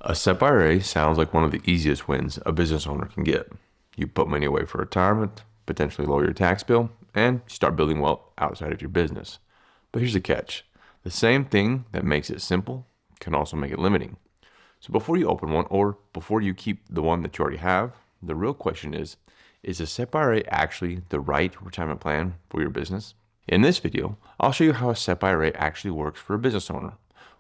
A SEP IRA sounds like one of the easiest wins a business owner can get. You put money away for retirement, potentially lower your tax bill, and start building wealth outside of your business. But here's the catch. The same thing that makes it simple can also make it limiting. So before you open one or before you keep the one that you already have, the real question is a SEP IRA actually the right retirement plan for your business? In this video, I'll show you how a SEP IRA actually works for a business owner,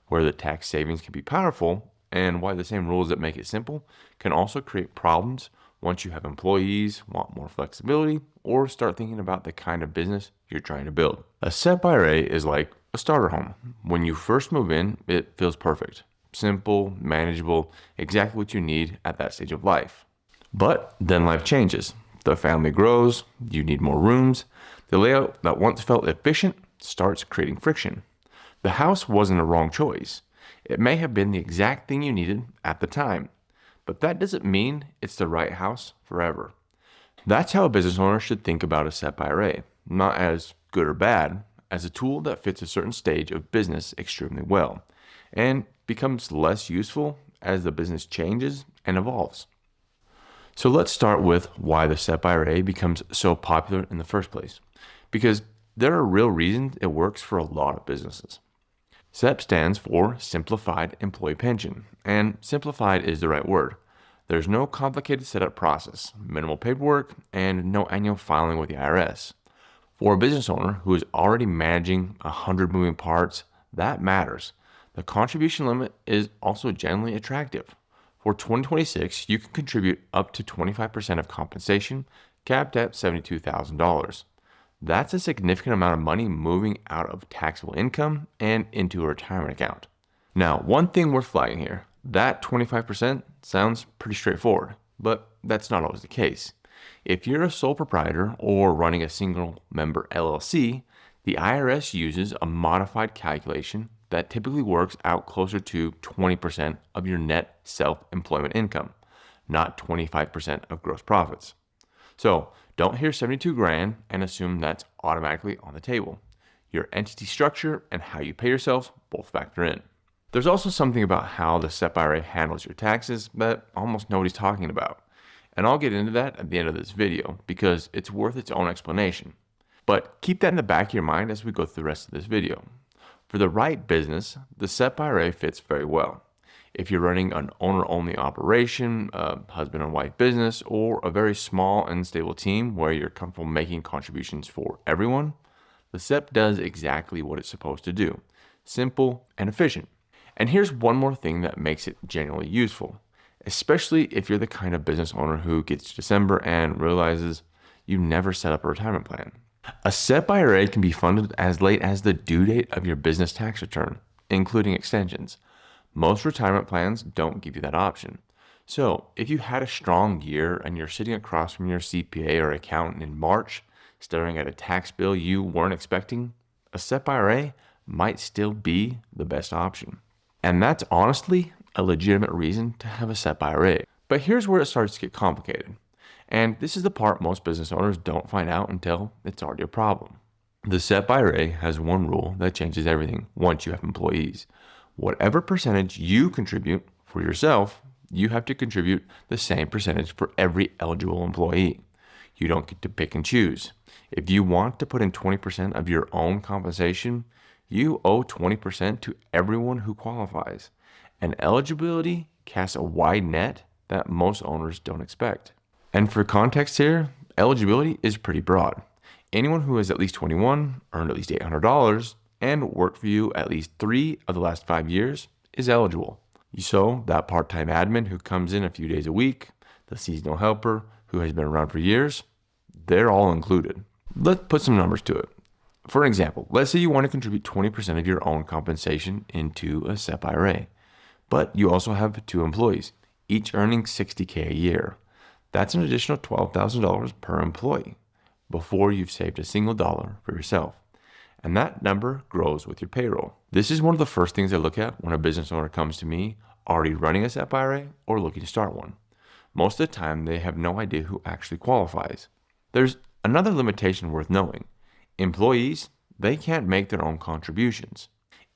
where the tax savings can be powerful, and why the same rules that make it simple can also create problems once you have employees, want more flexibility, or start thinking about the kind of business you're trying to build. A SEP IRA is like a starter home. When you first move in, it feels perfect. Simple, manageable, exactly what you need at that stage of life. But then life changes. The family grows, you need more rooms. The layout that once felt efficient starts creating friction. The house wasn't a wrong choice. It may have been the exact thing you needed at the time, but that doesn't mean it's the right house forever. That's how a business owner should think about a SEP IRA, not as good or bad, as a tool that fits a certain stage of business extremely well, and becomes less useful as the business changes and evolves. So let's start with why the SEP IRA becomes so popular in the first place, because there are real reasons it works for a lot of businesses. SEP stands for Simplified Employee Pension, and simplified is the right word. There's no complicated setup process, minimal paperwork, and no annual filing with the IRS. For a business owner who is already managing 100 moving parts, that matters. The contribution limit is also generally attractive. For 2026, you can contribute up to 25% of compensation, capped at $72,000. That's a significant amount of money moving out of taxable income and into a retirement account. Now, one thing worth flagging here, that 25% sounds pretty straightforward, but that's not always the case. If you're a sole proprietor or running a single member LLC, the IRS uses a modified calculation that typically works out closer to 20% of your net self-employment income, not 25% of gross profits. So don't hear 72 grand and assume that's automatically on the table. Your entity structure and how you pay yourselves both factor in. There's also something about how the SEP IRA handles your taxes that almost nobody's talking about. And I'll get into that at the end of this video because it's worth its own explanation. But keep that in the back of your mind as we go through the rest of this video. For the right business, the SEP IRA fits very well. If you're running an owner-only operation, a husband and wife business, or a very small and stable team where you're comfortable making contributions for everyone, the SEP does exactly what it's supposed to do: simple and efficient. And here's one more thing that makes it genuinely useful, especially if you're the kind of business owner who gets to December and realizes you never set up a retirement plan. A SEP IRA can be funded as late as the due date of your business tax return, including extensions. Most retirement plans don't give you that option. So if you had a strong year and you're sitting across from your CPA or accountant in March, staring at a tax bill you weren't expecting, a SEP IRA might still be the best option. And that's honestly a legitimate reason to have a SEP IRA. But here's where it starts to get complicated. And this is the part most business owners don't find out until it's already a problem. The SEP IRA has one rule that changes everything once you have employees. Whatever percentage you contribute for yourself, you have to contribute the same percentage for every eligible employee. You don't get to pick and choose. If you want to put in 20% of your own compensation, you owe 20% to everyone who qualifies. And eligibility casts a wide net that most owners don't expect. And for context here, eligibility is pretty broad. Anyone who is at least 21, earned at least $800, and worked for you at least 3 of the last 5 years is eligible. So that part-time admin who comes in a few days a week, the seasonal helper who has been around for years, they're all included. Let's put some numbers to it. For example, let's say you want to contribute 20% of your own compensation into a SEP IRA, but you also have 2 employees, each earning $60K a year. That's an additional $12,000 per employee before you've saved a single dollar for yourself. And that number grows with your payroll. This is one of the first things I look at when a business owner comes to me already running a SEP IRA or looking to start one. Most of the time, they have no idea who actually qualifies. There's another limitation worth knowing. Employees, they can't make their own contributions.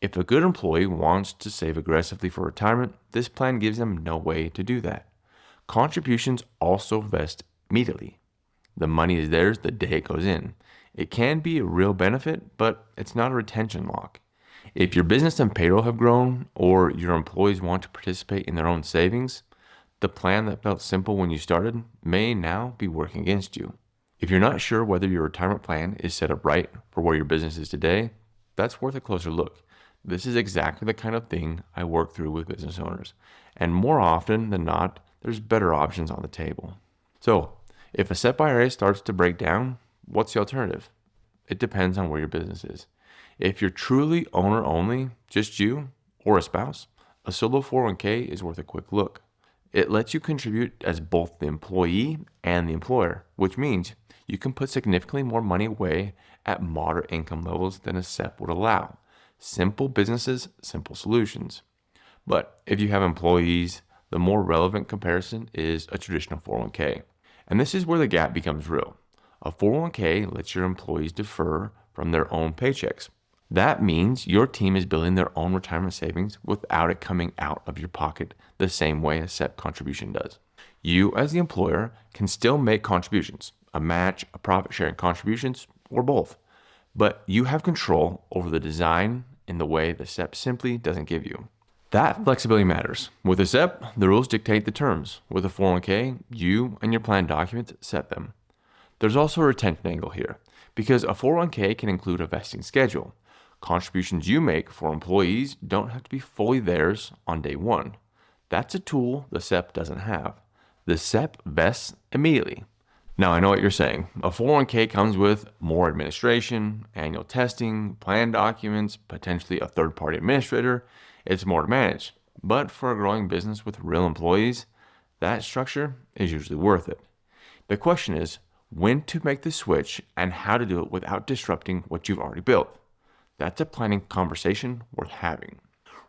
If a good employee wants to save aggressively for retirement, this plan gives them no way to do that. Contributions also vest immediately. The money is theirs the day it goes in. It can be a real benefit, but it's not a retention lock. If your business and payroll have grown, or your employees want to participate in their own savings, the plan that felt simple when you started may now be working against you. If you're not sure whether your retirement plan is set up right for where your business is today, that's worth a closer look. This is exactly the kind of thing I work through with business owners. And more often than not, there's better options on the table. So, if a SEP IRA starts to break down, what's the alternative? It depends on where your business is. If you're truly owner only, just you or a spouse, a solo 401k is worth a quick look. It lets you contribute as both the employee and the employer, which means you can put significantly more money away at moderate income levels than a SEP would allow. Simple businesses, simple solutions. But if you have employees, the more relevant comparison is a traditional 401k. And this is where the gap becomes real. A 401k lets your employees defer from their own paychecks. That means your team is building their own retirement savings without it coming out of your pocket the same way a SEP contribution does. You, as the employer, can still make contributions, a match, a profit sharing contributions, or both. But you have control over the design in the way the SEP simply doesn't give you. That flexibility matters. With a SEP, the rules dictate the terms. With a 401k, you and your plan documents set them. There's also a retention angle here, because a 401k can include a vesting schedule. Contributions you make for employees don't have to be fully theirs on day one. That's a tool the SEP doesn't have. The SEP vests immediately. Now, I know what you're saying. A 401k comes with more administration, annual testing, plan documents, potentially a third-party administrator. It's more to manage. But for a growing business with real employees, that structure is usually worth it. The question is when to make the switch and how to do it without disrupting what you've already built. That's a planning conversation worth having.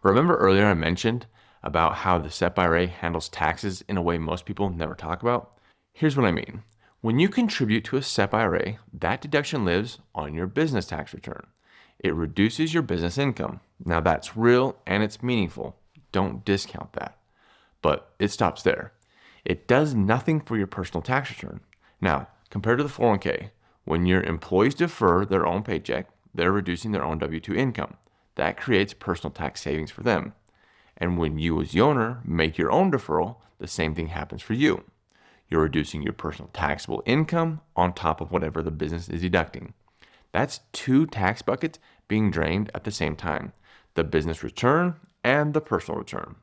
Remember earlier I mentioned about how the SEP IRA handles taxes in a way most people never talk about? Here's what I mean. When you contribute to a SEP IRA, that deduction lives on your business tax return. It reduces your business income. Now that's real and it's meaningful. Don't discount that. But it stops there. It does nothing for your personal tax return. Now, compared to the 401k, when your employees defer their own paycheck, they're reducing their own W-2 income. That creates personal tax savings for them. And when you as the owner make your own deferral, the same thing happens for you. You're reducing your personal taxable income on top of whatever the business is deducting. That's two tax buckets being drained at the same time, the business return and the personal return.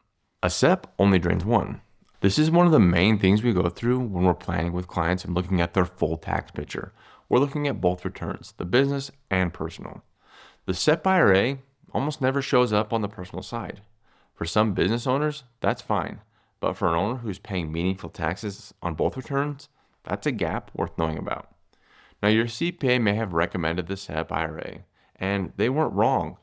A SEP only drains one. This is one of the main things we go through when we're planning with clients and looking at their full tax picture. We're looking at both returns, the business and personal. The SEP IRA almost never shows up on the personal side. For some business owners, that's fine. But for an owner who's paying meaningful taxes on both returns, that's a gap worth knowing about. Now, your CPA may have recommended the SEP IRA, and they weren't wrong.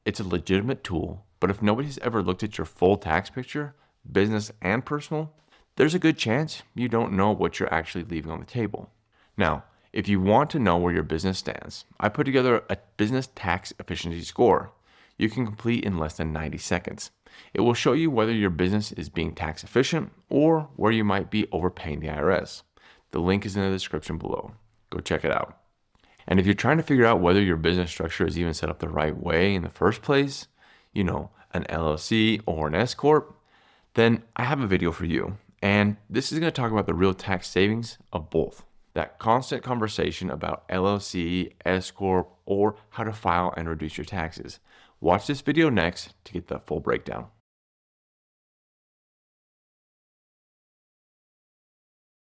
It's a legitimate tool, but if nobody's ever looked at your full tax picture, business and personal, there's a good chance you don't know what you're actually leaving on the table. Now, if you want to know where your business stands, I put together a business tax efficiency score you can complete in less than 90 seconds. It will show you whether your business is being tax efficient or where you might be overpaying the IRS. The link is in the description below. Go check it out. And if you're trying to figure out whether your business structure is even set up the right way in the first place, an LLC or an S Corp, then I have a video for you. And this is going to talk about the real tax savings of both. That constant conversation about LLC, S Corp, or how to file and reduce your taxes. Watch this video next to get the full breakdown.